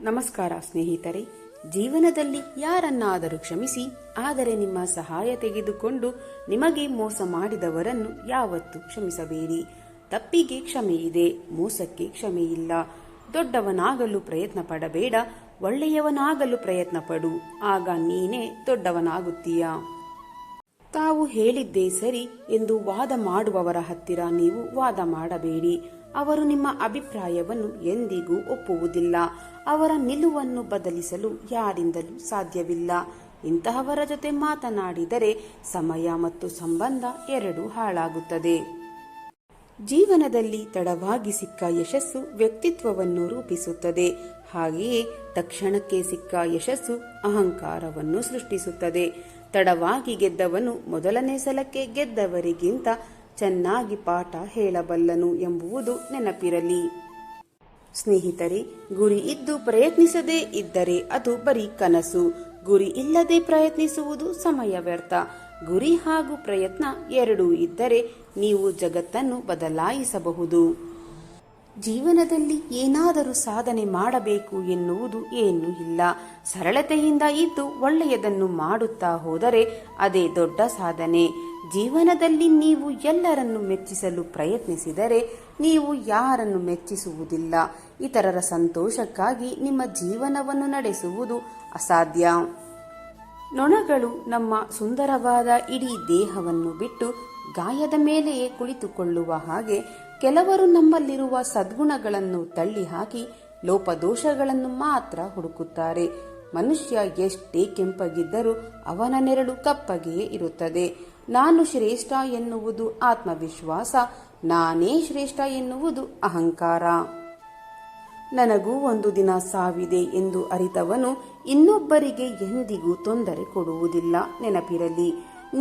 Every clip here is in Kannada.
ನಮಸ್ಕಾರ ಸ್ನೇಹಿತರೆ. ಜೀವನದಲ್ಲಿ ಯಾರನ್ನಾದರೂ ಕ್ಷಮಿಸಿ, ಆದರೆ ನಿಮ್ಮ ಸಹಾಯ ತೆಗೆದುಕೊಂಡು ನಿಮಗೆ ಮೋಸ ಮಾಡಿದವರನ್ನು ಯಾವತ್ತೂ ಕ್ಷಮಿಸಬೇಡಿ. ತಪ್ಪಿಗೆ ಕ್ಷಮೆಯಿದೆ, ಮೋಸಕ್ಕೆ ಕ್ಷಮೆಯಿಲ್ಲ. ದೊಡ್ಡವನಾಗಲು ಪ್ರಯತ್ನ ಪಡಬೇಡ, ಒಳ್ಳೆಯವನಾಗಲು ಪ್ರಯತ್ನ ಪಡು, ಆಗ ನೀನೇ ದೊಡ್ಡವನಾಗುತ್ತೀಯ. ತಾವು ಹೇಳಿದ್ದೇ ಸರಿ ಎಂದು ವಾದ ಮಾಡುವವರ ಹತ್ತಿರ ನೀವು ವಾದ ಮಾಡಬೇಡಿ. ಅವರು ನಿಮ್ಮ ಅಭಿಪ್ರಾಯವನ್ನು ಎಂದಿಗೂ ಒಪ್ಪುವುದಿಲ್ಲ. ಅವರ ನಿಲುವನ್ನು ಬದಲಿಸಲು ಯಾರಿಂದಲೂ ಸಾಧ್ಯವಿಲ್ಲ. ಇಂತಹವರ ಜೊತೆ ಮಾತನಾಡಿದರೆ ಸಮಯ ಮತ್ತು ಸಂಬಂಧ ಎರಡೂ ಹಾಳಾಗುತ್ತದೆ. ಜೀವನದಲ್ಲಿ ತಡವಾಗಿ ಸಿಕ್ಕ ಯಶಸ್ಸು ವ್ಯಕ್ತಿತ್ವವನ್ನು ರೂಪಿಸುತ್ತದೆ. ಹಾಗೆಯೇ ತಕ್ಷಣಕ್ಕೆ ಸಿಕ್ಕ ಯಶಸ್ಸು ಅಹಂಕಾರವನ್ನು ಸೃಷ್ಟಿಸುತ್ತದೆ. ತಡವಾಗಿ ಗೆದ್ದವನು ಮೊದಲನೇ ಸಲಕ್ಕೆ ಗೆದ್ದವರಿಗಿಂತ ಚೆನ್ನಾಗಿ ಪಾಠ ಹೇಳಬಲ್ಲನು ಎಂಬುದು ನೆನಪಿರಲಿ. ಸ್ನೇಹಿತರೆ, ಗುರಿ ಇದ್ದು ಪ್ರಯತ್ನಿಸದೇ ಇದ್ದರೆ ಅದು ಬರೀ ಕನಸು. ಗುರಿ ಇಲ್ಲದೆ ಪ್ರಯತ್ನಿಸುವುದು ಸಮಯ ವ್ಯರ್ಥ. ಗುರಿ ಹಾಗೂ ಪ್ರಯತ್ನ ಎರಡೂ ಇದ್ದರೆ ನೀವು ಜಗತ್ತನ್ನು ಬದಲಾಯಿಸಬಹುದು. ಜೀವನದಲ್ಲಿ ಏನಾದರೂ ಸಾಧನೆ ಮಾಡಬೇಕು ಎನ್ನುವುದು ಏನೂ ಇಲ್ಲ. ಸರಳತೆಯಿಂದ ಇದ್ದು ಒಳ್ಳೆಯದನ್ನು ಮಾಡುತ್ತಾ ಹೋದರೆ ಅದೇ ದೊಡ್ಡ ಸಾಧನೆ. ಜೀವನದಲ್ಲಿ ನೀವು ಎಲ್ಲರನ್ನು ಮೆಚ್ಚಿಸಲು ಪ್ರಯತ್ನಿಸಿದರೆ ನೀವು ಯಾರನ್ನು ಮೆಚ್ಚಿಸುವುದಿಲ್ಲ. ಇತರರ ಸಂತೋಷಕ್ಕಾಗಿ ನಿಮ್ಮ ಜೀವನವನ್ನು ನಡೆಸುವುದು ಅಸಾಧ್ಯ. ನೊಣಗಳು ನಮ್ಮ ಸುಂದರವಾದ ಇಡೀ ದೇಹವನ್ನು ಬಿಟ್ಟು ಗಾಯದ ಮೇಲೆಯೇ ಕುಳಿತುಕೊಳ್ಳುವ ಹಾಗೆ ಕೆಲವರು ನಮ್ಮಲ್ಲಿರುವ ಸದ್ಗುಣಗಳನ್ನು ತಳ್ಳಿ ಹಾಕಿ ಲೋಪದೋಷಗಳನ್ನು ಮಾತ್ರ ಹುಡುಕುತ್ತಾರೆ. ಮನುಷ್ಯ ಎಷ್ಟೇ ಕೆಂಪಗಿದ್ದರೂ ಅವನ ನೆರಳು ಕಪ್ಪಗೆಯೇ ಇರುತ್ತದೆ. ನಾನು ಶ್ರೇಷ್ಠ ಎನ್ನುವುದು ಆತ್ಮವಿಶ್ವಾಸ, ನಾನೇ ಶ್ರೇಷ್ಠ ಎನ್ನುವುದು ಅಹಂಕಾರ. ನನಗೂ ಒಂದು ದಿನ ಸಾವಿದೆ ಎಂದು ಅರಿತವನು ಇನ್ನೊಬ್ಬರಿಗೆ ಎಂದಿಗೂ ತೊಂದರೆ ಕೊಡುವುದಿಲ್ಲ. ನೆನಪಿರಲಿ,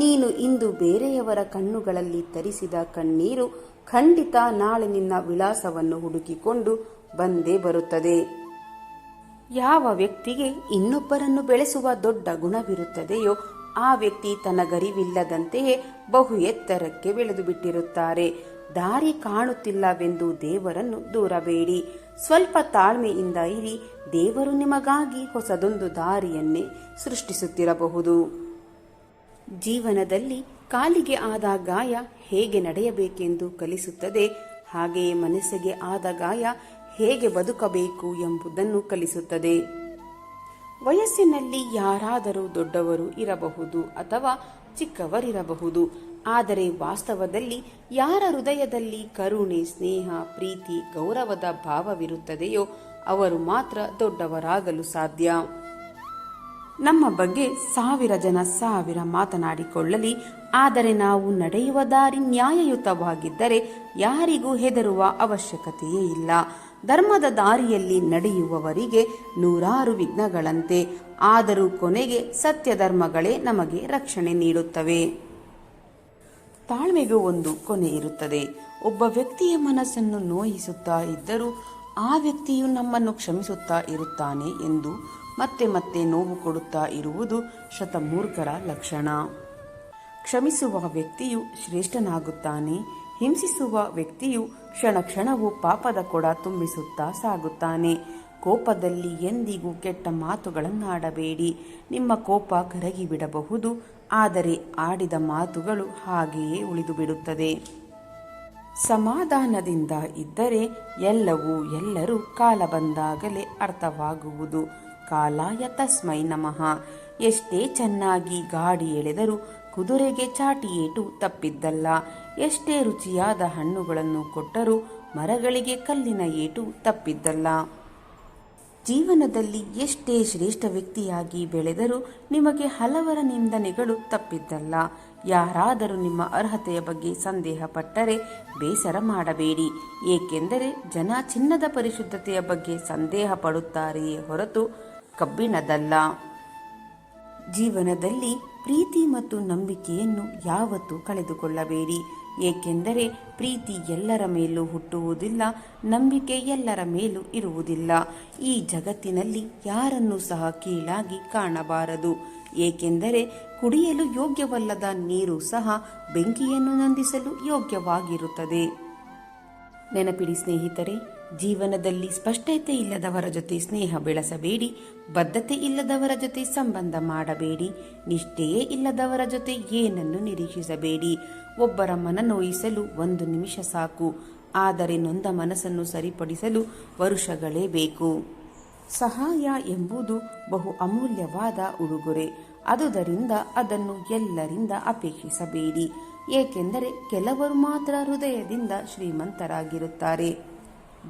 ನೀನು ಇಂದು ಬೇರೆಯವರ ಕಣ್ಣುಗಳಲ್ಲಿ ತರಿಸಿದ ಕಣ್ಣೀರು ಖಂಡಿತ ನಾಳೆ ನಿನ್ನ ವಿಳಾಸವನ್ನು ಹುಡುಕಿಕೊಂಡು ಬಂದೇ ಬರುತ್ತದೆ. ಯಾವ ವ್ಯಕ್ತಿಗೆ ಇನ್ನೊಬ್ಬರನ್ನು ಬೆಳೆಸುವ ದೊಡ್ಡ ಗುಣವಿರುತ್ತದೆಯೋ ಆ ವ್ಯಕ್ತಿ ತನಗರಿವಿಲ್ಲದಂತೆಯೇ ಬಹು ಎತ್ತರಕ್ಕೆ ಬೆಳೆದು ಬಿಟ್ಟಿರುತ್ತಾರೆ. ದಾರಿ ಕಾಣುತ್ತಿಲ್ಲವೆಂದು ದೇವರನ್ನು ದೂರಬೇಡಿ. ಸ್ವಲ್ಪ ತಾಳ್ಮೆಯಿಂದ ಇರಿ. ದೇವರು ನಿಮಗಾಗಿ ಹೊಸದೊಂದು ದಾರಿಯನ್ನೇ ಸೃಷ್ಟಿಸುತ್ತಿರಬಹುದು. ಜೀವನದಲ್ಲಿ ಕಾಲಿಗೆ ಆದ ಗಾಯ ಹೇಗೆ ನಡೆಯಬೇಕೆಂದು ಕಲಿಸುತ್ತದೆ, ಹಾಗೆಯೇ ಮನಸ್ಸಿಗೆ ಆದ ಗಾಯ ಹೇಗೆ ಬದುಕಬೇಕು ಎಂಬುದನ್ನು ಕಲಿಸುತ್ತದೆ. ವಯಸ್ಸಿನಲ್ಲಿ ಯಾರಾದರೂ ದೊಡ್ಡವರು ಇರಬಹುದು ಅಥವಾ ಚಿಕ್ಕವರಿರಬಹುದು, ಆದರೆ ವಾಸ್ತವದಲ್ಲಿ ಯಾರ ಹೃದಯದಲ್ಲಿ ಕರುಣೆ, ಸ್ನೇಹ, ಪ್ರೀತಿ, ಗೌರವದ ಭಾವವಿರುತ್ತದೆಯೋ ಅವರು ಮಾತ್ರ ದೊಡ್ಡವರಾಗಲು ಸಾಧ್ಯ. ನಮ್ಮ ಬಗ್ಗೆ 1000 ಜನ 1000 ಮಾತನಾಡಿಕೊಳ್ಳಲಿ, ಆದರೆ ನಾವು ನಡೆಯುವ ದಾರಿ ನ್ಯಾಯಯುತವಾಗಿದ್ದರೆ ಯಾರಿಗೂ ಹೆದರುವ ಅವಶ್ಯಕತೆಯೇ ಇಲ್ಲ. ಧರ್ಮದ ದಾರಿಯಲ್ಲಿ ನಡೆಯುವವರಿಗೆ 100 ವಿಘ್ನಗಳಂತೆ, ಆದರೂ ಕೊನೆಗೆ ಸತ್ಯ ಧರ್ಮಗಳೇ ನಮಗೆ ರಕ್ಷಣೆ ನೀಡುತ್ತವೆ. ತಾಳ್ಮೆಗೂ ಒಂದು ಕೊನೆ ಇರುತ್ತದೆ. ಒಬ್ಬ ವ್ಯಕ್ತಿಯ ಮನಸ್ಸನ್ನು ನೋಯಿಸುತ್ತಾ ಇದ್ದರೂ ಆ ವ್ಯಕ್ತಿಯು ನಮ್ಮನ್ನು ಕ್ಷಮಿಸುತ್ತಾ ಇರುತ್ತಾನೆ ಎಂದು ಮತ್ತೆ ಮತ್ತೆ ನೋವು ಕೊಡುತ್ತಾ ಇರುವುದು ಶತಮೂರ್ಖರ ಲಕ್ಷಣ. ಕ್ಷಮಿಸುವ ವ್ಯಕ್ತಿಯು ಶ್ರೇಷ್ಠನಾಗುತ್ತಾನೆ. ಹಿಂಸಿಸುವ ವ್ಯಕ್ತಿಯು ಕ್ಷಣ ಕ್ಷಣವೂ ಪಾಪದ ಕೊಡ ತುಂಬಿಸುತ್ತಾ ಸಾಗುತ್ತಾನೆ. ಕೋಪದಲ್ಲಿ ಎಂದಿಗೂ ಕೆಟ್ಟ ಮಾತುಗಳನ್ನಾಡಬೇಡಿ. ನಿಮ್ಮ ಕೋಪ ಕರಗಿಬಿಡಬಹುದು, ಆದರೆ ಆಡಿದ ಮಾತುಗಳು ಹಾಗೆಯೇ ಉಳಿದು ಬಿಡುತ್ತದೆ. ಸಮಾಧಾನದಿಂದ ಇದ್ದರೆ ಎಲ್ಲವೂ ಎಲ್ಲರೂ ಕಾಲ ಬಂದಾಗಲೇ ಅರ್ಥವಾಗುವುದು. ಕಾಲಾಯ ತಸ್ಮೈ ನಮಃ. ಎಷ್ಟೇ ಚೆನ್ನಾಗಿ ಗಾಡಿ ಎಳೆದರೂ ಕುದುರೆಗೆ ಚಾಟಿ ಏಟು ತಪ್ಪಿದ್ದಲ್ಲ. ಎಷ್ಟೇ ರುಚಿಯಾದ ಹಣ್ಣುಗಳನ್ನು ಕೊಟ್ಟರೂ ಮರಗಳಿಗೆ ಕಲ್ಲಿನ ಏಟು ತಪ್ಪಿದ್ದಲ್ಲ. ಜೀವನದಲ್ಲಿ ಎಷ್ಟೇ ಶ್ರೇಷ್ಠ ವ್ಯಕ್ತಿಯಾಗಿ ಬೆಳೆದರೂ ನಿಮಗೆ ಹಲವರ ನಿಂದನೆಗಳು ತಪ್ಪಿದ್ದಲ್ಲ. ಯಾರಾದರೂ ನಿಮ್ಮ ಅರ್ಹತೆಯ ಬಗ್ಗೆ ಸಂದೇಹ ಪಟ್ಟರೆ ಬೇಸರ ಮಾಡಬೇಡಿ, ಏಕೆಂದರೆ ಜನ ಚಿನ್ನದ ಪರಿಶುದ್ಧತೆಯ ಬಗ್ಗೆ ಸಂದೇಹ ಪಡುತ್ತಾರೆಯೇ ಹೊರತು ಕಬ್ಬಿಣದಲ್ಲ. ಜೀವನದಲ್ಲಿ ಪ್ರೀತಿ ಮತ್ತು ನಂಬಿಕೆಯನ್ನು ಯಾವತ್ತೂ ಕಳೆದುಕೊಳ್ಳಬೇಡಿ, ಏಕೆಂದರೆ ಪ್ರೀತಿ ಎಲ್ಲರ ಮೇಲೂ ಹುಟ್ಟುವುದಿಲ್ಲ, ನಂಬಿಕೆ ಎಲ್ಲರ ಮೇಲೂ ಇರುವುದಿಲ್ಲ. ಈ ಜಗತ್ತಿನಲ್ಲಿ ಯಾರನ್ನೂ ಸಹ ಕೀಳಾಗಿ ಕಾಣಬಾರದು, ಏಕೆಂದರೆ ಕುಡಿಯಲು ಯೋಗ್ಯವಲ್ಲದ ನೀರು ಸಹ ಬೆಂಕಿಯನ್ನು ನಂದಿಸಲು ಯೋಗ್ಯವಾಗಿರುತ್ತದೆ. ನೆನಪಿಡಿ ಸ್ನೇಹಿತರೆ, ಜೀವನದಲ್ಲಿ ಸ್ಪಷ್ಟತೆ ಇಲ್ಲದವರ ಜೊತೆ ಸ್ನೇಹ ಬೆಳೆಸಬೇಡಿ. ಬದ್ಧತೆ ಇಲ್ಲದವರ ಜೊತೆ ಸಂಬಂಧ ಮಾಡಬೇಡಿ. ನಿಷ್ಠೆಯೇ ಇಲ್ಲದವರ ಜೊತೆ ಏನನ್ನು ನಿರೀಕ್ಷಿಸಬೇಡಿ. ಒಬ್ಬರ ಮನ ನೋಯಿಸಲು 1 ನಿಮಿಷ ಸಾಕು, ಆದರೆ ನೊಂದ ಮನಸ್ಸನ್ನು ಸರಿಪಡಿಸಲು ವರುಷಗಳೇ ಬೇಕು. ಸಹಾಯ ಎಂಬುದು ಬಹು ಅಮೂಲ್ಯವಾದ ಉಡುಗೊರೆ. ಆದುದರಿಂದ ಅದನ್ನು ಎಲ್ಲರಿಂದ ಅಪೇಕ್ಷಿಸಬೇಡಿ. ಏಕೆಂದರೆ ಕೆಲವರು ಮಾತ್ರ ಹೃದಯದಿಂದ ಶ್ರೀಮಂತರಾಗಿರುತ್ತಾರೆ.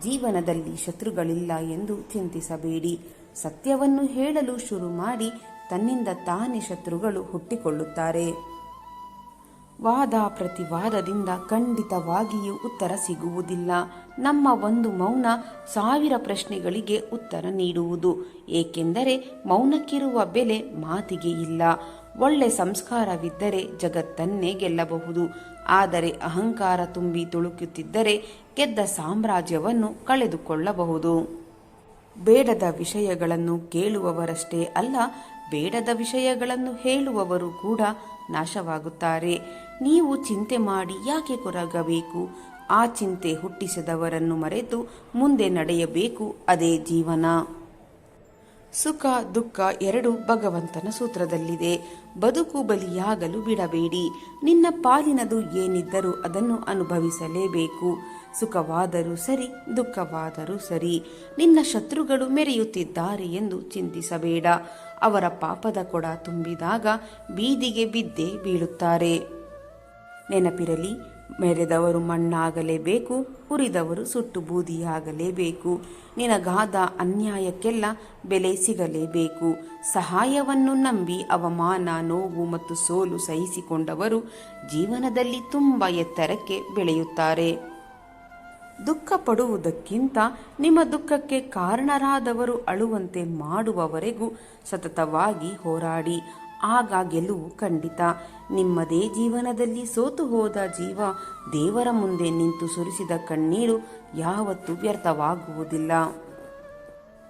ಜೀವನದಲ್ಲಿ ಶತ್ರುಗಳಿಲ್ಲ ಎಂದು ಚಿಂತಿಸಬೇಡಿ. ಸತ್ಯವನ್ನು ಹೇಳಲು ಶುರು ಮಾಡಿ ತನ್ನಿಂದ ತಾನೇ ಶತ್ರುಗಳು ಹುಟ್ಟಿಕೊಳ್ಳುತ್ತಾರೆ. ವಾದ ಪ್ರತಿವಾದದಿಂದ ಖಂಡಿತವಾಗಿಯೂ ಉತ್ತರ ಸಿಗುವುದಿಲ್ಲ. ನಮ್ಮ ಒಂದು ಮೌನ 1000 ಪ್ರಶ್ನೆಗಳಿಗೆ ಉತ್ತರ ನೀಡುವುದು. ಏಕೆಂದರೆ ಮೌನಕ್ಕಿರುವ ಬೆಲೆ ಮಾತಿಗೆ ಇಲ್ಲ. ಒಳ್ಳೆ ಸಂಸ್ಕಾರವಿದ್ದರೆ ಜಗತ್ತನ್ನೇ ಗೆಲ್ಲಬಹುದು. ಆದರೆ ಅಹಂಕಾರ ತುಂಬಿ ತುಳುಕುತ್ತಿದ್ದರೆ ಗೆದ್ದ ಸಾಮ್ರಾಜ್ಯವನ್ನು ಕಳೆದುಕೊಳ್ಳಬಹುದು. ಬೇಡದ ವಿಷಯಗಳನ್ನು ಕೇಳುವವರಷ್ಟೇ ಅಲ್ಲ, ಬೇಡದ ವಿಷಯಗಳನ್ನು ಹೇಳುವವರು ಕೂಡ ನಾಶವಾಗುತ್ತಾರೆ. ನೀವು ಚಿಂತೆ ಮಾಡಿ ಯಾಕೆ ಕೊರಗಬೇಕು? ಆ ಚಿಂತೆ ಹುಟ್ಟಿಸಿದವರನ್ನು ಮರೆತು ಮುಂದೆ ನಡೆಯಬೇಕು. ಅದೇ ಜೀವನ. ಸುಖ ದುಃಖ ಎರಡೂ ಭಗವಂತನ ಸೂತ್ರದಲ್ಲಿದೆ. ಬದುಕು ಬಲಿಯಾಗಲು ಬಿಡಬೇಡಿ. ನಿನ್ನ ಪಾಲಿನದು ಏನಿದ್ದರೂ ಅದನ್ನು ಅನುಭವಿಸಲೇಬೇಕು. ಸುಖವಾದರೂ ಸರಿ, ದುಃಖವಾದರೂ ಸರಿ. ನಿನ್ನ ಶತ್ರುಗಳು ಮೆರೆಯುತ್ತಿದ್ದಾರೆ ಎಂದು ಚಿಂತಿಸಬೇಡ. ಅವರ ಪಾಪದ ಕೊಡ ತುಂಬಿದಾಗ ಬೀದಿಗೆ ಬಿದ್ದೇ ಬೀಳುತ್ತಾರೆ. ನೆನಪಿರಲಿ, ಮೆರೆದವರು ಮಣ್ಣಾಗಲೇಬೇಕು, ಉರಿದವರು ಸುಟ್ಟು ಬೂದಿಯಾಗಲೇಬೇಕು. ನಿನಗಾದ ಅನ್ಯಾಯಕ್ಕೆಲ್ಲ ಬೆಲೆ ಸಿಗಲೇಬೇಕು. ಸಹಾಯವನ್ನು ನಂಬಿ ಅವಮಾನ, ನೋವು ಮತ್ತು ಸೋಲು ಸಹಿಸಿಕೊಂಡವರು ಜೀವನದಲ್ಲಿ ತುಂಬ ಎತ್ತರಕ್ಕೆ ಬೆಳೆಯುತ್ತಾರೆ. ದುಃಖ ಪಡುವುದಕ್ಕಿಂತ ನಿಮ್ಮ ದುಃಖಕ್ಕೆ ಕಾರಣರಾದವರು ಅಳುವಂತೆ ಮಾಡುವವರೆಗೂ ಸತತವಾಗಿ ಹೋರಾಡಿ. ಆಗ ಗೆಲುವು ಖಂಡಿತ. ನಿಮ್ಮದೇ ಜೀವನದಲ್ಲಿ ಸೋತು ಹೋದ ಜೀವ ದೇವರ ಮುಂದೆ ನಿಂತು ಸುರಿಸಿದ ಕಣ್ಣೀರು ಯಾವತ್ತೂ ವ್ಯರ್ಥವಾಗುವುದಿಲ್ಲ.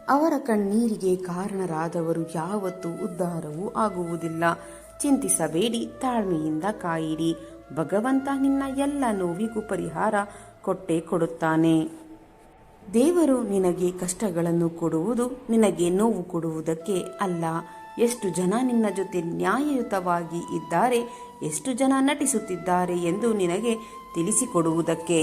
ಅವರ ಕಣ್ಣೀರಿಗೆ ಕಾರಣರಾದವರು ಯಾವತ್ತೂ ಉದ್ಧಾರವೂ ಆಗುವುದಿಲ್ಲ. ಚಿಂತಿಸಬೇಡಿ, ತಾಳ್ಮೆಯಿಂದ ಕಾಯಿರಿ. ಭಗವಂತ ನಿನ್ನ ಎಲ್ಲ ನೋವಿಗೂ ಪರಿಹಾರ ಕೊಟ್ಟೇ ಕೊಡುತ್ತಾನೆ. ದೇವರು ನಿನಗೆ ಕಷ್ಟಗಳನ್ನು ಕೊಡುವುದು ನಿನಗೆ ನೋವು ಕೊಡುವುದಕ್ಕೆ ಅಲ್ಲ. ಎಷ್ಟು ಜನ ನಿನ್ನ ಜೊತೆ ನ್ಯಾಯಯುತವಾಗಿ ಇದ್ದಾರೆ, ಎಷ್ಟು ಜನ ನಟಿಸುತ್ತಿದ್ದಾರೆ ಎಂದು ನಿನಗೆ ತಿಳಿಸಿಕೊಡುವುದಕ್ಕೆ.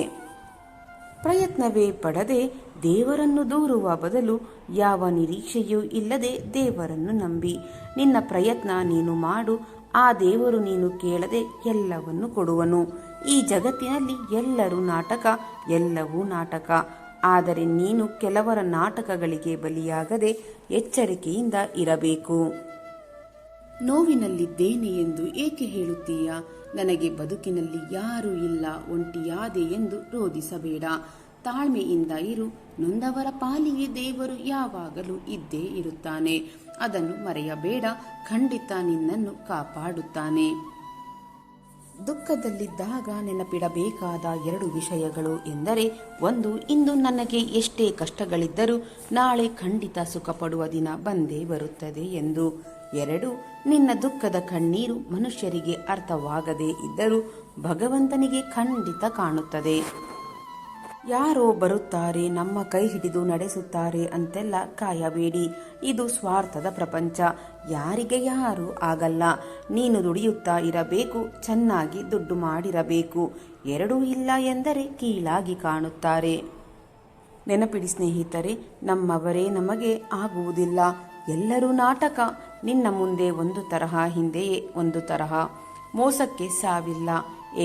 ಪ್ರಯತ್ನವೇ ಪಡದೆ ದೇವರನ್ನು ದೂರುವ ಬದಲು ಯಾವ ನಿರೀಕ್ಷೆಯೂ ಇಲ್ಲದೆ ದೇವರನ್ನು ನಂಬಿ ನಿನ್ನ ಪ್ರಯತ್ನ ನೀನು ಮಾಡು. ಆ ದೇವರು ನೀನು ಕೇಳದೆ ಎಲ್ಲವನ್ನು ಕೊಡುವನು. ಈ ಜಗತ್ತಿನಲ್ಲಿ ಎಲ್ಲರೂ ನಾಟಕ, ಎಲ್ಲವೂ ನಾಟಕ. ಆದರೆ ನೀನು ಕೆಲವರ ನಾಟಕಗಳಿಗೆ ಬಲಿಯಾಗದೆ ಎಚ್ಚರಿಕೆಯಿಂದ ಇರಬೇಕು. ನೋವಿನಲ್ಲಿದ್ದೇನೆ ಎಂದು ಏಕೆ ಹೇಳುತ್ತೀಯಾ? ನನಗೆ ಬದುಕಿನಲ್ಲಿ ಯಾರೂ ಇಲ್ಲ, ಒಂಟಿಯಾದೆ ಎಂದು ರೋಧಿಸಬೇಡ. ತಾಳ್ಮೆಯಿಂದ ಇರು. ನೊಂದವರ ಪಾಲಿಗೆ ದೇವರು ಯಾವಾಗಲೂ ಇದ್ದೇ ಇರುತ್ತಾನೆ. ಅದನ್ನು ಮರೆಯಬೇಡ. ಖಂಡಿತ ನಿನ್ನನ್ನು ಕಾಪಾಡುತ್ತಾನೆ. ದುಃಖದಲ್ಲಿದ್ದಾಗ ನೆನಪಿಡಬೇಕಾದ 2 ವಿಷಯಗಳು ಎಂದರೆ, 1, ಇಂದು ನನಗೆ ಎಷ್ಟೇ ಕಷ್ಟಗಳಿದ್ದರೂ ನಾಳೆ ಖಂಡಿತ ಸುಖ ಪಡುವ ದಿನ ಬಂದೇ ಬರುತ್ತದೆ ಎಂದು. 2, ನಿನ್ನ ದುಃಖದ ಕಣ್ಣೀರು ಮನುಷ್ಯರಿಗೆ ಅರ್ಥವಾಗದೇ ಇದ್ದರೂ ಭಗವಂತನಿಗೆ ಖಂಡಿತ ಕಾಣುತ್ತದೆ. ಯಾರೋ ಬರುತ್ತಾರೆ, ನಮ್ಮ ಕೈ ಹಿಡಿದು ನಡೆಸುತ್ತಾರೆ ಅಂತೆಲ್ಲ ಕಾಯಬೇಡಿ. ಇದು ಸ್ವಾರ್ಥದ ಪ್ರಪಂಚ. ಯಾರಿಗೆ ಯಾರೂ ಆಗಲ್ಲ. ನೀನು ದುಡಿಯುತ್ತಾ ಇರಬೇಕು, ಚೆನ್ನಾಗಿ ದುಡ್ಡು ಮಾಡಿರಬೇಕು. 2 ಇಲ್ಲ ಎಂದರೆ ಕೀಳಾಗಿ ಕಾಣುತ್ತಾರೆ. ನೆನಪಿಡಿ ಸ್ನೇಹಿತರೆ, ನಮ್ಮವರೇ ನಮಗೆ ಆಗುವುದಿಲ್ಲ. ಎಲ್ಲರೂ ನಾಟಕ. ನಿನ್ನ ಮುಂದೆ ಒಂದು ತರಹ, ಹಿಂದೆಯೇ ಒಂದು ತರಹ. ಮೋಸಕ್ಕೆ ಸಾವಿಲ್ಲ.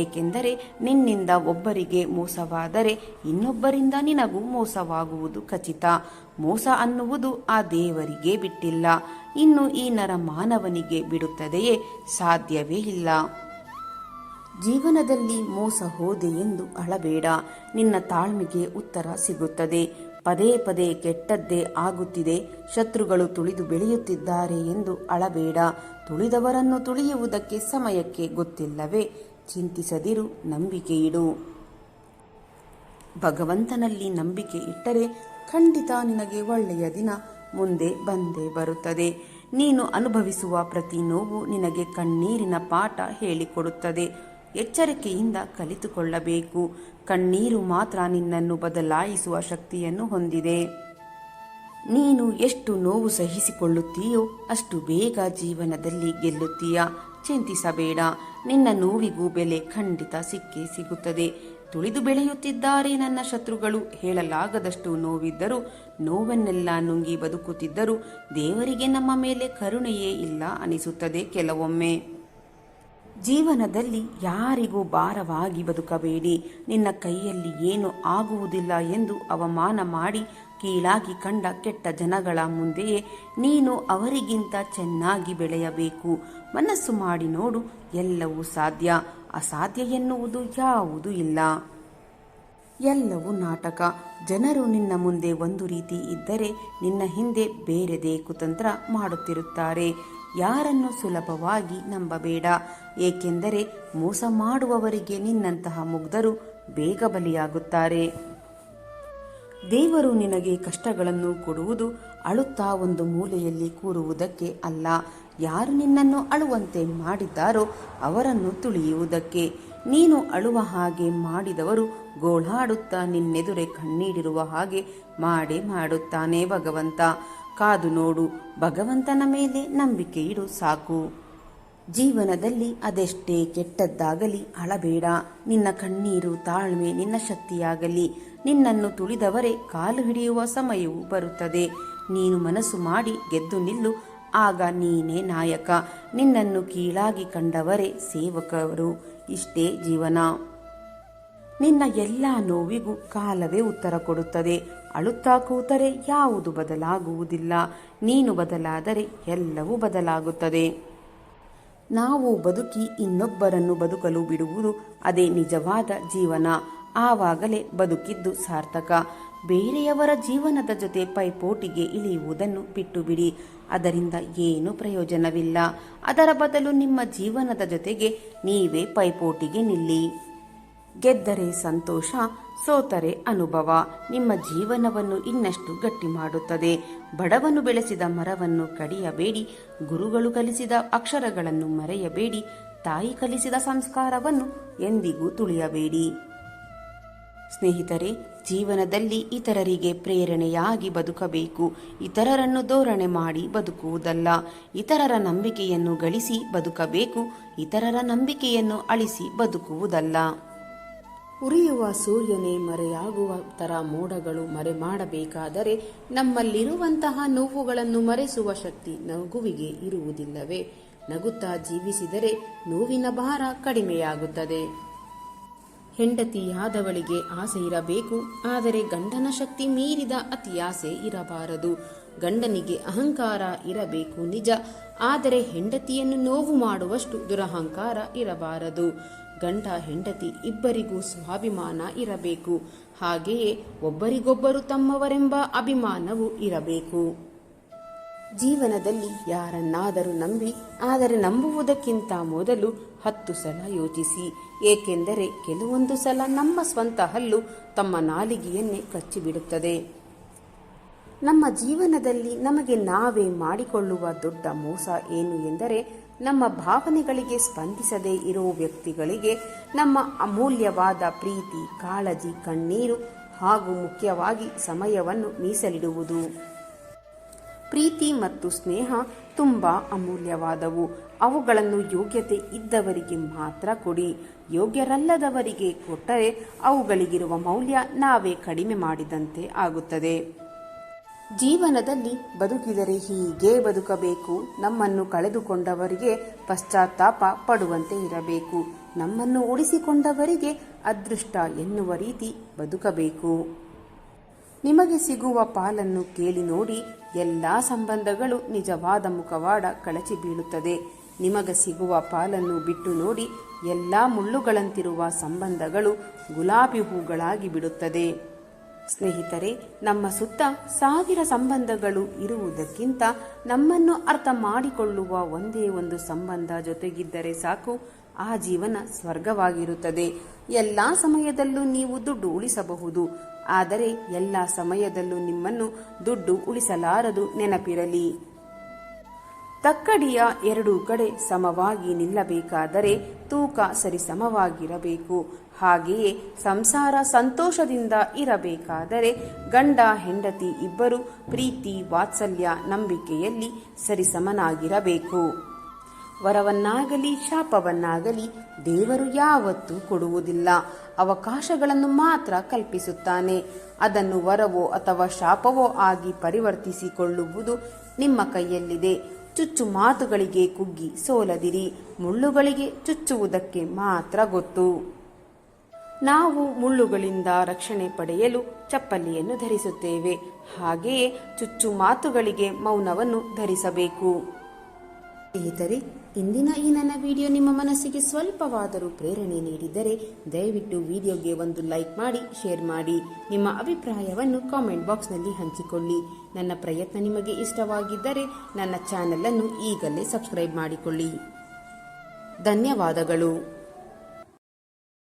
ಏಕೆಂದರೆ ನಿನ್ನಿಂದ ಒಬ್ಬರಿಗೆ ಮೋಸವಾದರೆ ಇನ್ನೊಬ್ಬರಿಂದ ನಿನಗೂ ಮೋಸವಾಗುವುದು ಖಚಿತ. ಮೋಸ ಅನ್ನುವುದು ಆ ದೇವರಿಗೆ ಬಿಟ್ಟಿಲ್ಲ. ಇನ್ನು ಈ ನರ ಮಾನವನಿಗೆ ಬಿಡುತ್ತದೆಯೇ? ಸಾಧ್ಯವೇ ಇಲ್ಲ. ಜೀವನದಲ್ಲಿ ಮೋಸ ಹೋದೆ ಎಂದು ಅಳಬೇಡ. ನಿನ್ನ ತಾಳ್ಮೆಗೆ ಉತ್ತರ ಸಿಗುತ್ತದೆ. ಪದೇ ಪದೇ ಕೆಟ್ಟದ್ದೇ ಆಗುತ್ತಿದೆ, ಶತ್ರುಗಳು ತುಳಿದು ಬೆಳೆಯುತ್ತಿದ್ದಾರೆ ಎಂದು ಅಳಬೇಡ. ತುಳಿದವರನ್ನು ತುಳಿಯುವುದಕ್ಕೆ ಸಮಯಕ್ಕೆ ಗೊತ್ತಿಲ್ಲವೇ? ಚಿಂತಿಸದಿರು, ನಂಬಿಕೆ ಇಡು. ಭಗವಂತನಲ್ಲಿ ನಂಬಿಕೆ ಇಟ್ಟರೆ ಖಂಡಿತ ನಿನಗೆ ಒಳ್ಳೆಯ ದಿನ ಮುಂದೆ ಬಂದೇ ಬರುತ್ತದೆ. ನೀನು ಅನುಭವಿಸುವ ಪ್ರತಿ ನೋವು ನಿನಗೆ ಕಣ್ಣೀರಿನ ಪಾಠ ಹೇಳಿಕೊಡುತ್ತದೆ. ಎಚ್ಚರಿಕೆಯಿಂದ ಕಲಿತುಕೊಳ್ಳಬೇಕು. ಕಣ್ಣೀರು ಮಾತ್ರ ನಿನ್ನನ್ನು ಬದಲಾಯಿಸುವ ಶಕ್ತಿಯನ್ನು ಹೊಂದಿದೆ. ನೀನು ಎಷ್ಟು ನೋವು ಸಹಿಸಿಕೊಳ್ಳುತ್ತೀಯೋ ಅಷ್ಟು ಬೇಗ ಜೀವನದಲ್ಲಿ ಗೆಲ್ಲುತ್ತೀಯ. ಚಿಂತಿಸಬೇಡ, ನಿನ್ನ ನೋವಿಗೂ ಬೆಲೆ ಖಂಡಿತ ಸಿಕ್ಕೇ ಸಿಗುತ್ತದೆ. ತುಳಿದು ಬೆಳೆಯುತ್ತಿದ್ದಾರೆ ನನ್ನ ಶತ್ರುಗಳು. ಹೇಳಲಾಗದಷ್ಟು ನೋವಿದ್ದರೂ, ನೋವನ್ನೆಲ್ಲ ನುಂಗಿ ಬದುಕುತ್ತಿದ್ದರೂ ದೇವರಿಗೆ ನಮ್ಮ ಮೇಲೆ ಕರುಣೆಯೇ ಇಲ್ಲ ಅನಿಸುತ್ತದೆ ಕೆಲವೊಮ್ಮೆ. ಜೀವನದಲ್ಲಿ ಯಾರಿಗೂ ಭಾರವಾಗಿ ಬದುಕಬೇಡಿ. ನಿನ್ನ ಕೈಯಲ್ಲಿ ಏನು ಆಗುವುದಿಲ್ಲ ಎಂದು ಅವಮಾನ ಮಾಡಿ ಕೀಳಾಗಿ ಕಂಡ ಕೆಟ್ಟ ಜನಗಳ ಮುಂದೆಯೇ ನೀನು ಅವರಿಗಿಂತ ಚೆನ್ನಾಗಿ ಬೆಳೆಯಬೇಕು. ಮನಸ್ಸು ಮಾಡಿ ನೋಡು, ಎಲ್ಲವೂ ಸಾಧ್ಯ. ಅಸಾಧ್ಯ ಎನ್ನುವುದು ಯಾವುದೂ ಇಲ್ಲ. ಎಲ್ಲವೂ ನಾಟಕ. ಜನರು ನಿನ್ನ ಮುಂದೆ ಒಂದು ರೀತಿ ಇದ್ದರೆ ನಿನ್ನ ಹಿಂದೆ ಬೇರೆದೇ ಕುತಂತ್ರ ಮಾಡುತ್ತಿರುತ್ತಾರೆ. ಯಾರನ್ನು ಸುಲಭವಾಗಿ ನಂಬಬೇಡ, ಏಕೆಂದರೆ ಮೋಸ ಮಾಡುವವರಿಗೆ ನಿನ್ನಂತಹ ಮುಗ್ಧರು ಬೇಗ ಬಲಿಯಾಗುತ್ತಾರೆ. ದೇವರು ನಿನಗೆ ಕಷ್ಟಗಳನ್ನು ಕೊಡುವುದು ಅಳುತ್ತಾ ಒಂದು ಮೂಲೆಯಲ್ಲಿ ಕೂರುವುದಕ್ಕೆ ಅಲ್ಲ, ಯಾರು ನಿನ್ನನ್ನು ಅಳುವಂತೆ ಮಾಡಿದ್ದಾರೋ ಅವರನ್ನು ತುಳಿಯುವುದಕ್ಕೆ. ನೀನು ಅಳುವ ಹಾಗೆ ಮಾಡಿದವರು ಗೋಳಾಡುತ್ತಾ ನಿನ್ನೆದುರೆ ಕಣ್ಣೀಡಿರುವ ಹಾಗೆ ಮಾಡೇ ಮಾಡುತ್ತಾನೆ ಭಗವಂತ. ಕಾದು ನೋಡು, ಭಗವಂತನ ಮೇಲೆ ನಂಬಿಕೆ ಇಡು ಸಾಕು. ಜೀವನದಲ್ಲಿ ಅದೆಷ್ಟೇ ಕೆಟ್ಟದ್ದಾಗಲಿ ಅಳಬೇಡ. ನಿನ್ನ ಕಣ್ಣೀರು ತಾಳ್ಮೆ ನಿನ್ನ ಶಕ್ತಿಯಾಗಲಿ. ನಿನ್ನನ್ನು ತುಳಿದವರೇ ಕಾಲು ಹಿಡಿಯುವ ಸಮಯವು ಬರುತ್ತದೆ. ನೀನು ಮನಸ್ಸು ಮಾಡಿ ಗೆದ್ದು ನಿಲ್ಲು, ಆಗ ನೀನೇ ನಾಯಕ. ನಿನ್ನನ್ನು ಕೀಳಾಗಿ ಕಂಡವರೇ ಸೇವಕರು. ಇಷ್ಟೇ ಜೀವನ. ನಿನ್ನ ಎಲ್ಲ ನೋವಿಗೂ ಕಾಲವೇ ಉತ್ತರ ಕೊಡುತ್ತದೆ. ಅಳುತ್ತಾ ಕೂತರೆ ಯಾವುದು ಬದಲಾಗುವುದಿಲ್ಲ. ನೀನು ಬದಲಾದರೆ ಎಲ್ಲವೂ ಬದಲಾಗುತ್ತದೆ. ನಾವು ಬದುಕಿ ಇನ್ನೊಬ್ಬರನ್ನು ಬದುಕಲು ಬಿಡುವುದು ಅದೇ ನಿಜವಾದ ಜೀವನ. ಆವಾಗಲೇ ಬದುಕಿದ್ದು ಸಾರ್ಥಕ. ಬೇರೆಯವರ ಜೀವನದ ಜೊತೆ ಪೈಪೋಟಿಗೆ ಇಳಿಯುವುದನ್ನು ಬಿಟ್ಟು ಬಿಡಿ. ಅದರಿಂದ ಏನು ಪ್ರಯೋಜನವಿಲ್ಲ. ಅದರ ಬದಲು ನಿಮ್ಮ ಜೀವನದ ಜೊತೆಗೆ ನೀವೇ ಪೈಪೋಟಿಗೆ ನಿಲ್ಲಿ. ಗೆದ್ದರೆ ಸಂತೋಷ, ಸೋತರೆ ಅನುಭವ ನಿಮ್ಮ ಜೀವನವನ್ನು ಇನ್ನಷ್ಟು ಗಟ್ಟಿ ಮಾಡುತ್ತದೆ. ಬಡವನು ಬೆಳೆಸಿದ ಮರವನ್ನು ಕಡಿಯಬೇಡಿ. ಗುರುಗಳು ಕಲಿಸಿದ ಅಕ್ಷರಗಳನ್ನು ಮರೆಯಬೇಡಿ. ತಾಯಿ ಕಲಿಸಿದ ಸಂಸ್ಕಾರವನ್ನು ಎಂದಿಗೂ ತುಳಿಯಬೇಡಿ. ಸ್ನೇಹಿತರೆ, ಜೀವನದಲ್ಲಿ ಇತರರಿಗೆ ಪ್ರೇರಣೆಯಾಗಿ ಬದುಕಬೇಕು. ಇತರರನ್ನು ಧೋರಣೆ ಮಾಡಿ ಬದುಕುವುದಲ್ಲ. ಇತರರ ನಂಬಿಕೆಯನ್ನು ಗಳಿಸಿ ಬದುಕಬೇಕು. ಇತರರ ನಂಬಿಕೆಯನ್ನು ಅಳಿಸಿ ಬದುಕುವುದಲ್ಲ. ಉರಿಯುವ ಸೂರ್ಯನೇ ಮರೆಯಾಗುವ ತರ ಮೋಡಗಳು ಮರೆ ಮಾಡಬೇಕಾದರೆ ನಮ್ಮಲ್ಲಿರುವಂತಹ ನೋವುಗಳನ್ನು ಮರೆಸುವ ಶಕ್ತಿ ನಗುವಿಗೆ ಇರುವುದಿಲ್ಲವೇ? ನಗುತ್ತಾ ಜೀವಿಸಿದರೆ ನೋವಿನ ಭಾರ ಕಡಿಮೆಯಾಗುತ್ತದೆ. ಹೆಂಡತಿಯಾದವಳಿಗೆ ಆಸೆ ಇರಬೇಕು, ಆದರೆ ಗಂಡನ ಶಕ್ತಿ ಮೀರಿದ ಅತಿಯಾಸೆ ಇರಬಾರದು. ಗಂಡನಿಗೆ ಅಹಂಕಾರ ಇರಬೇಕು ನಿಜ, ಆದರೆ ಹೆಂಡತಿಯನ್ನು ನೋವು ಮಾಡುವಷ್ಟು ದುರಹಂಕಾರ ಇರಬಾರದು. ಗಂಡ ಹೆಂಡತಿ ಇಬ್ಬರಿಗೂ ಸ್ವಾಭಿಮಾನ ಇರಬೇಕು. ಹಾಗೆಯೇ ಒಬ್ಬರಿಗೊಬ್ಬರು ತಮ್ಮವರೆಂಬ ಅಭಿಮಾನವೂ ಇರಬೇಕು. ಜೀವನದಲ್ಲಿ ಯಾರನ್ನಾದರೂ ನಂಬಿ, ಆದರೆ ನಂಬುವುದಕ್ಕಿಂತ ಮೊದಲು 10 ಸಲ ಯೋಚಿಸಿ. ಏಕೆಂದರೆ ಕೆಲವೊಂದು ಸಲ ನಮ್ಮ ಸ್ವಂತ ಹಲ್ಲು ತಮ್ಮ ನಾಲಿಗೆಯನ್ನೇ ಕಚ್ಚಿಬಿಡುತ್ತದೆ. ನಮ್ಮ ಜೀವನದಲ್ಲಿ ನಮಗೆ ನಾವೇ ಮಾಡಿಕೊಳ್ಳುವ ದೊಡ್ಡ ಮೋಸ ಏನು ಎಂದರೆ, ನಮ್ಮ ಭಾವನೆಗಳಿಗೆ ಸ್ಪಂದಿಸದೇ ಇರೋ ವ್ಯಕ್ತಿಗಳಿಗೆ ನಮ್ಮ ಅಮೂಲ್ಯವಾದ ಪ್ರೀತಿ, ಕಾಳಜಿ, ಕಣ್ಣೀರು ಹಾಗೂ ಮುಖ್ಯವಾಗಿ ಸಮಯವನ್ನು ಮೀಸಲಿಡುವುದು. ಪ್ರೀತಿ ಮತ್ತು ಸ್ನೇಹ ತುಂಬ ಅಮೂಲ್ಯವಾದವು. ಅವುಗಳನ್ನು ಯೋಗ್ಯತೆ ಇದ್ದವರಿಗೆ ಮಾತ್ರ ಕೊಡಿ. ಯೋಗ್ಯರಲ್ಲದವರಿಗೆ ಕೊಟ್ಟರೆ ಅವುಗಳಿಗಿರುವ ಮೌಲ್ಯ ನಾವೇ ಕಡಿಮೆ ಮಾಡಿದಂತೆ ಆಗುತ್ತದೆ. ಜೀವನದಲ್ಲಿ ಬದುಕಿದರೆ ಹೀಗೆ ಬದುಕಬೇಕು. ನಮ್ಮನ್ನು ಕಳೆದುಕೊಂಡವರಿಗೆ ಪಶ್ಚಾತ್ತಾಪ ಪಡುವಂತೆ ಇರಬೇಕು. ನಮ್ಮನ್ನು ಉಳಿಸಿಕೊಂಡವರಿಗೆ ಅದೃಷ್ಟ ಎನ್ನುವ ರೀತಿ ಬದುಕಬೇಕು. ನಿಮಗೆ ಸಿಗುವ ಪಾಲನ್ನು ಕೇಳಿ ನೋಡಿ. ಎಲ್ಲ ಸಂಬಂಧಗಳು ನಿಜವಾದ ಮುಖವಾಡ ಕಳಚಿ ಬೀಳುತ್ತದೆ. ನಿಮಗೆ ಸಿಗುವ ಪಾಲನ್ನು ಬಿಟ್ಟು ನೋಡಿ. ಎಲ್ಲ ಮುಳ್ಳುಗಳಂತಿರುವ ಸಂಬಂಧಗಳು ಗುಲಾಬಿ ಹೂಗಳಾಗಿ ಬಿಡುತ್ತದೆ. ಸ್ನೇಹಿತರೆ, ನಮ್ಮ ಸುತ್ತ 1000 ಸಂಬಂಧಗಳು ಇರುವುದಕ್ಕಿಂತ ನಮ್ಮನ್ನು ಅರ್ಥ ಮಾಡಿಕೊಳ್ಳುವ ಒಂದೇ ಒಂದು ಸಂಬಂಧ ಜೊತೆಗಿದ್ದರೆ ಸಾಕು. ಆ ಜೀವನ ಸ್ವರ್ಗವಾಗಿರುತ್ತದೆ. ಎಲ್ಲ ಸಮಯದಲ್ಲೂ ನೀವು ದುಡ್ಡು ಉಳಿಸಬಹುದು, ಆದರೆ ಎಲ್ಲ ಸಮಯದಲ್ಲೂ ನಿಮ್ಮನ್ನು ದುಡ್ಡು ಉಳಿಸಲಾರದು, ನೆನಪಿರಲಿ. ತಕ್ಕಡಿಯ ಎರಡೂ ಕಡೆ ಸಮವಾಗಿ ನಿಲ್ಲಬೇಕಾದರೆ ತೂಕ ಸರಿಸಮವಾಗಿರಬೇಕು. ಹಾಗೆಯೇ ಸಂಸಾರ ಸಂತೋಷದಿಂದ ಇರಬೇಕಾದರೆ ಗಂಡ ಹೆಂಡತಿ ಇಬ್ಬರು ಪ್ರೀತಿ ವಾತ್ಸಲ್ಯ ನಂಬಿಕೆಯಲ್ಲಿ ಸರಿಸಮನಾಗಿರಬೇಕು. ವರವನ್ನಾಗಲಿ ಶಾಪವನ್ನಾಗಲಿ ದೇವರು ಯಾವತ್ತೂ ಕೊಡುವುದಿಲ್ಲ, ಅವಕಾಶಗಳನ್ನು ಮಾತ್ರ ಕಲ್ಪಿಸುತ್ತಾನೆ. ಅದನ್ನು ವರವೋ ಅಥವಾ ಶಾಪವೋ ಆಗಿ ಪರಿವರ್ತಿಸಿಕೊಳ್ಳುವುದು ನಿಮ್ಮ ಕೈಯಲ್ಲಿದೆ. ಚುಚ್ಚು ಮಾತುಗಳಿಗೆ ಕುಗ್ಗಿ ಸೋಲದಿರಿ, ಮುಳ್ಳುಗಳಿಗೆ ಚುಚ್ಚುವುದಕ್ಕೆ ಮಾತ್ರ ಗೊತ್ತು. ನಾವು ಮುಳ್ಳುಗಳಿಂದ ರಕ್ಷಣೆ ಪಡೆಯಲು ಚಪ್ಪಲಿಯನ್ನು ಧರಿಸುತ್ತೇವೆ, ಹಾಗೆಯೇ ಚುಚ್ಚು ಮಾತುಗಳಿಗೆ ಮೌನವನ್ನು ಧರಿಸಬೇಕು. ಸ್ನೇಹಿತರೆ, ಇಂದಿನ ಈ ನನ್ನ ವಿಡಿಯೋ ನಿಮ್ಮ ಮನಸ್ಸಿಗೆ ಸ್ವಲ್ಪವಾದರೂ ಪ್ರೇರಣೆ ನೀಡಿದರೆ ದಯವಿಟ್ಟು ವಿಡಿಯೋಗೆ ಒಂದು ಲೈಕ್ ಮಾಡಿ, ಶೇರ್ ಮಾಡಿ. ನಿಮ್ಮ ಅಭಿಪ್ರಾಯವನ್ನು ಕಾಮೆಂಟ್ ಬಾಕ್ಸ್ನಲ್ಲಿ ಹಂಚಿಕೊಳ್ಳಿ. ನನ್ನ ಪ್ರಯತ್ನ ನಿಮಗೆ ಇಷ್ಟವಾಗಿದ್ದರೆ ನನ್ನ ಚಾನೆಲ್ ಅನ್ನು ಈಗಲೇ ಸಬ್ಸ್ಕ್ರೈಬ್ ಮಾಡಿಕೊಳ್ಳಿ. ಧನ್ಯವಾದಗಳು.